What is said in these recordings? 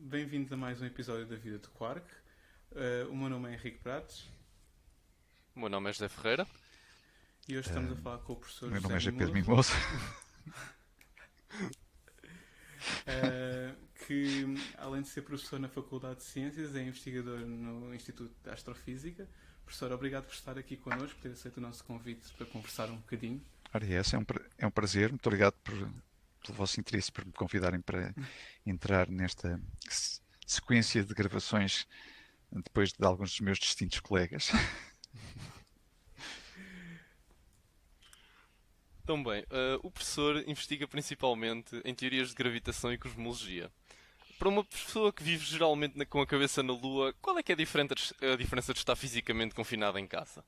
Bem-vindos a mais um episódio da Vida de Quark. O meu nome é Henrique Prates O meu nome é José Ferreira. e hoje estamos a Ahm, falar com o professor o meu José nome é G. Pedro Mimoso, Mimoso. uh, que além de ser professor na Faculdade de Ciências, é investigador no Instituto de Astrofísica. Professor, obrigado por estar aqui connosco, por ter aceito o nosso convite para conversar um bocadinho. Ora, essa é um prazer. Muito obrigado pelo vosso interesse, por me convidarem para entrar nesta sequência de gravações depois de alguns dos meus distintos colegas. Então, bem, o professor investiga principalmente em teorias de gravitação e cosmologia. Para uma pessoa que vive geralmente com a cabeça na Lua, qual é que é a diferença de estar fisicamente confinado em casa?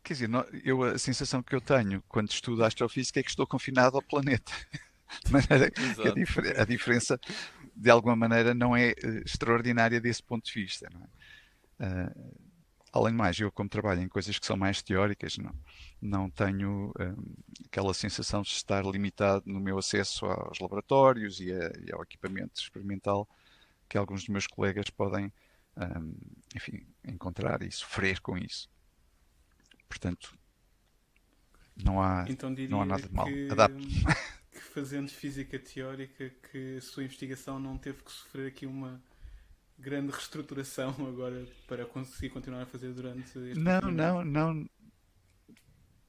Quer dizer, a sensação que eu tenho quando estudo astrofísica é que estou confinado ao planeta. De maneira que Exato. a diferença, de alguma maneira, não é extraordinária desse ponto de vista. Não é? Além de mais, eu como trabalho em coisas que são mais teóricas, não tenho aquela sensação de estar limitado no meu acesso aos laboratórios e ao equipamento experimental que alguns dos meus colegas podem, enfim, encontrar e sofrer com isso. Portanto, não há, Então não há diria nada de mal. Adapto. que fazendo física teórica, que a sua investigação não teve que sofrer aqui uma grande reestruturação agora para conseguir continuar a fazer durante este Não, confinamento. não, não,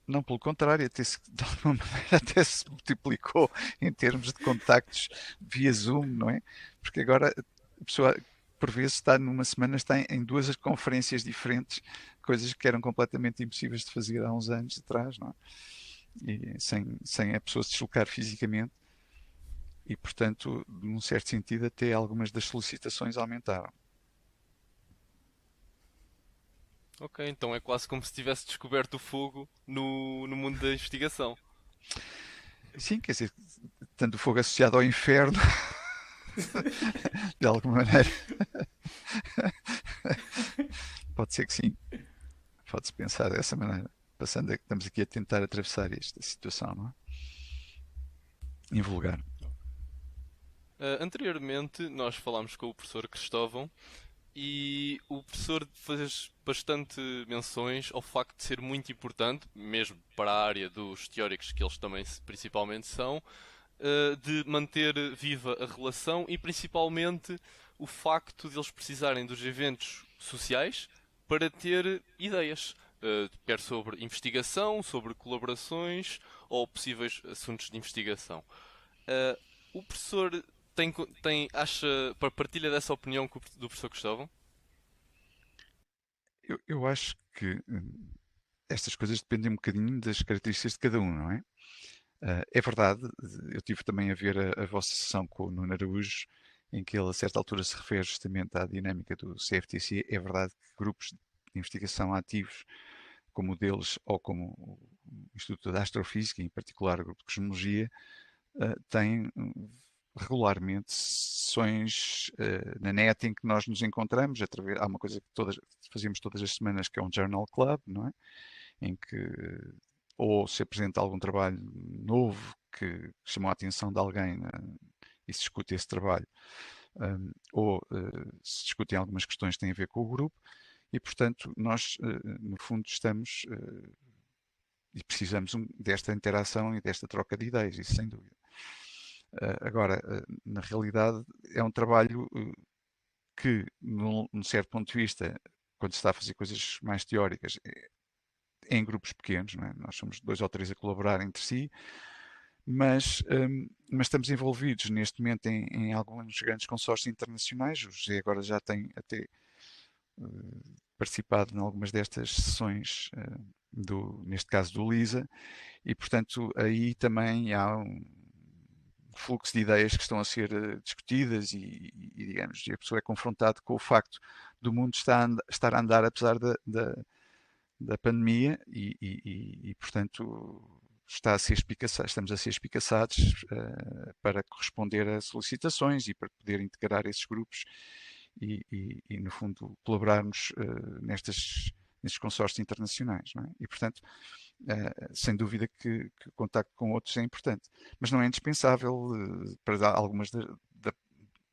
não, pelo contrário, de alguma maneira até se multiplicou em termos de contactos via Zoom, não é? Porque agora a pessoa, por vezes, está numa semana, está em duas conferências diferentes, coisas que eram completamente impossíveis de fazer há uns anos atrás, não é? E sem a pessoa se deslocar fisicamente, e portanto, num certo sentido, até algumas das solicitações aumentaram. Ok, então é quase como se tivesse descoberto o fogo no mundo da investigação. Sim, quer dizer, tanto o fogo associado ao inferno, de alguma maneira, pode ser que sim. Pode-se pensar dessa maneira. Passando a que estamos aqui a tentar atravessar esta situação, não é? Invulgar. Anteriormente, nós falámos com o professor Cristóvão e o professor fez bastante menções ao facto de ser muito importante, mesmo para a área dos teóricos que eles também principalmente são, de manter viva a relação e principalmente o facto de eles precisarem dos eventos sociais para ter ideias, quer sobre investigação, sobre colaborações ou possíveis assuntos de investigação. Uh, o professor acha, partilha dessa opinião do professor Cristóvão? Eu acho que estas coisas dependem um bocadinho das características de cada um, não é? É verdade, eu tive também a ver a vossa sessão com o Nuno Araújo, em que ele a certa altura se refere justamente à dinâmica do CFTC. É verdade que grupos de investigação ativos, como o deles ou como o Instituto de Astrofísica, em particular o grupo de Cosmologia, têm regularmente sessões na net em que nós nos encontramos. Há uma coisa que fazemos todas as semanas, que é um Journal Club, não é? Em que ou se apresenta algum trabalho novo que chamou a atenção de alguém, né, e se discute esse trabalho, ou se discutem algumas questões que têm a ver com o grupo, e portanto nós, no fundo, estamos e precisamos desta interação e desta troca de ideias, isso sem dúvida. Agora, na realidade, é um trabalho que, num certo ponto de vista, quando se está a fazer coisas mais teóricas, em grupos pequenos, não é? Nós somos dois ou três a colaborar entre si, mas estamos envolvidos neste momento em alguns grandes consórcios internacionais. O José agora já tem até participado em algumas destas sessões, neste caso do LISA, e portanto aí também há um fluxo de ideias que estão a ser discutidas digamos, e a pessoa é confrontada com o facto do mundo estar a andar apesar da pandemia portanto, estamos a ser espicaçados para corresponder a solicitações e para poder integrar esses grupos no fundo, colaborarmos nestes consórcios internacionais. Não é? E, portanto, sem dúvida que o contacto com outros é importante, mas não é indispensável para algumas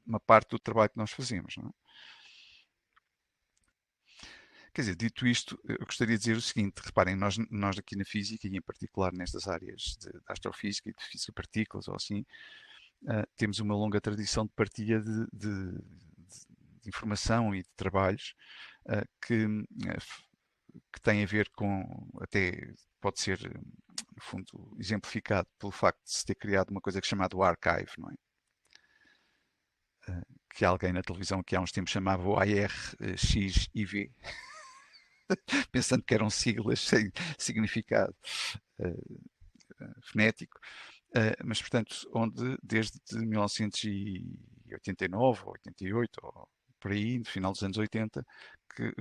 uma parte do trabalho que nós fazemos, não é? Quer dizer, dito isto, eu gostaria de dizer o seguinte: reparem, nós aqui na física, e em particular nestas áreas de astrofísica e de física de partículas ou assim, temos uma longa tradição de partilha de informação e de trabalhos que, que têm a ver com, até pode ser, no fundo, exemplificado pelo facto de se ter criado uma coisa que é chamada o Archive, não é? Que alguém na televisão que há uns tempos chamava o IRXIV, pensando que eram siglas sem significado fonético, mas portanto, onde desde 1989 ou 88 ou por aí, no final dos anos 80, que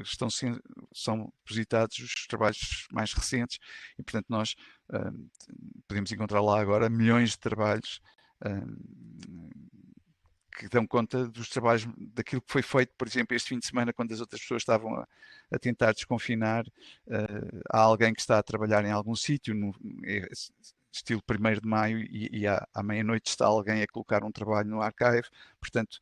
são depositados os trabalhos mais recentes e portanto nós podemos encontrar lá agora milhões de trabalhos que dão conta dos trabalhos, daquilo que foi feito, por exemplo, este fim de semana, quando as outras pessoas estavam a tentar desconfinar. Há alguém que está a trabalhar em algum sítio, estilo 1º de maio, e à meia-noite está alguém a colocar um trabalho no archive. Portanto,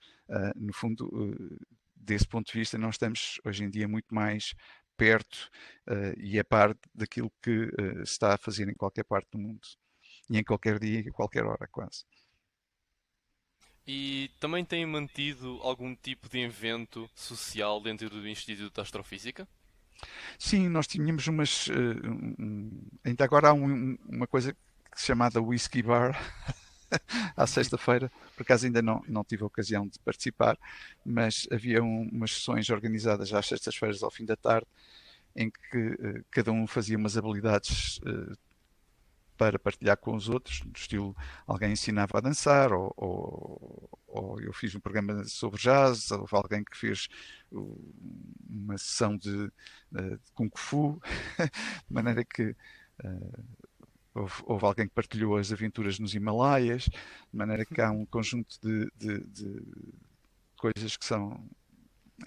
no fundo, desse ponto de vista, nós estamos hoje em dia muito mais perto e a par daquilo que se está a fazer em qualquer parte do mundo. E em qualquer dia e a qualquer hora, quase. E também têm mantido algum tipo de evento social dentro do Instituto de Astrofísica? Sim, nós tínhamos umas. Ainda agora há uma coisa chamada Whisky Bar à sexta-feira. Por acaso ainda não tive a ocasião de participar, mas havia umas sessões organizadas às sextas-feiras ao fim da tarde em que cada um fazia umas habilidades para partilhar com os outros, do estilo alguém ensinava a dançar, ou eu fiz um programa sobre jazz, houve alguém que fez uma sessão de Kung Fu, de maneira que houve alguém que partilhou as aventuras nos Himalaias, de maneira que há um conjunto de coisas que são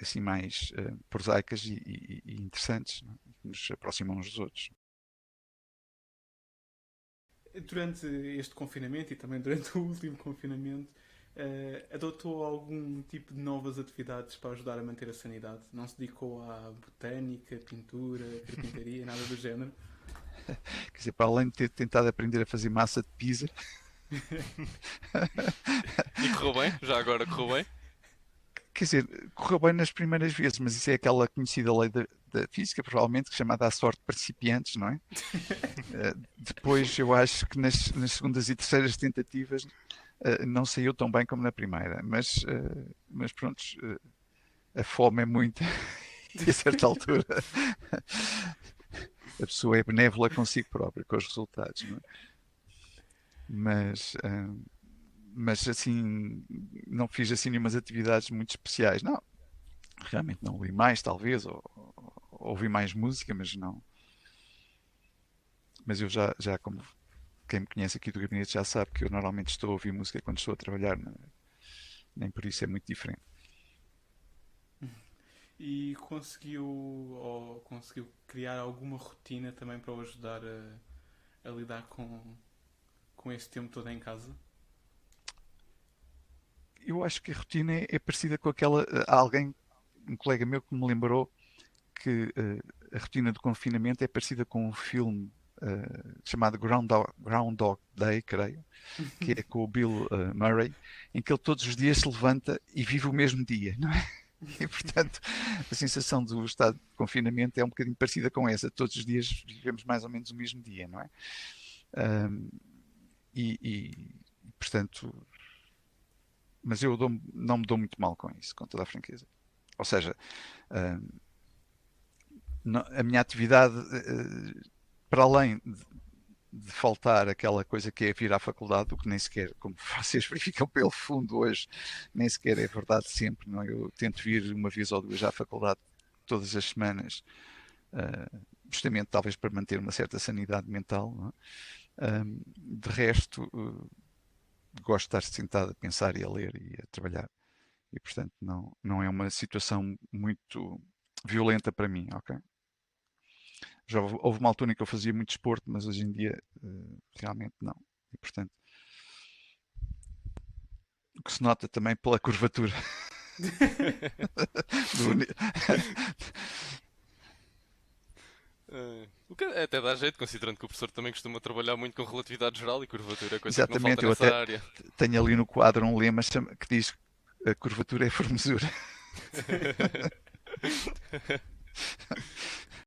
assim mais prosaicas e interessantes, não é? Que nos aproximam uns dos outros. Durante este confinamento e também durante o último confinamento, adotou algum tipo de novas atividades para ajudar a manter a sanidade? Não se dedicou à botânica, pintura, carpintaria, nada do género? Quer dizer, para além de ter tentado aprender a fazer massa de pizza. E correu bem? Já agora correu bem? Quer dizer, correu bem nas primeiras vezes, mas isso é aquela conhecida lei da física, provavelmente, chamada a sorte de principiantes, não é? Depois, eu acho que nas segundas e terceiras tentativas não saiu tão bem como na primeira, mas pronto, a fome é muita e a certa altura a pessoa é benévola consigo própria, com os resultados, não é? Mas assim, não fiz assim nenhumas atividades muito especiais. Não, realmente não li mais, talvez, ou ouvi mais música, mas não. Mas eu já como quem me conhece aqui do gabinete já sabe que eu normalmente estou a ouvir música quando estou a trabalhar, nem por isso é muito diferente. E conseguiu criar alguma rotina também para o ajudar a lidar com esse tempo todo em casa? Eu acho que a rotina é parecida com aquela. Há alguém, um colega meu, que me lembrou que a rotina do confinamento é parecida com um filme chamado Groundhog Day, creio, que é com o Bill Murray, em que ele todos os dias se levanta e vive o mesmo dia, não é? E, portanto, a sensação do estado de confinamento é um bocadinho parecida com essa. Todos os dias vivemos mais ou menos o mesmo dia, não é? Um, portanto, mas eu não me dou muito mal com isso, com toda a franqueza. Ou seja, a minha atividade, para além de faltar aquela coisa que é vir à faculdade, o que nem sequer, como vocês verificam pelo fundo hoje, nem sequer é verdade sempre, não é? Eu tento vir uma vez ou duas à faculdade todas as semanas, justamente talvez para manter uma certa sanidade mental, não é? De resto, gosto de estar sentado a pensar e a ler e a trabalhar. E, portanto, não é uma situação muito violenta para mim, ok? Já houve uma altura em que eu fazia muito desporto, mas hoje em dia realmente não. E, portanto, que se nota também pela curvatura. do... O que até dá jeito, considerando que o professor também costuma trabalhar muito com relatividade geral e curvatura é coisa que não Exatamente, falta eu nessa até área. tenho ali no quadro um lema que diz a curvatura é formosura.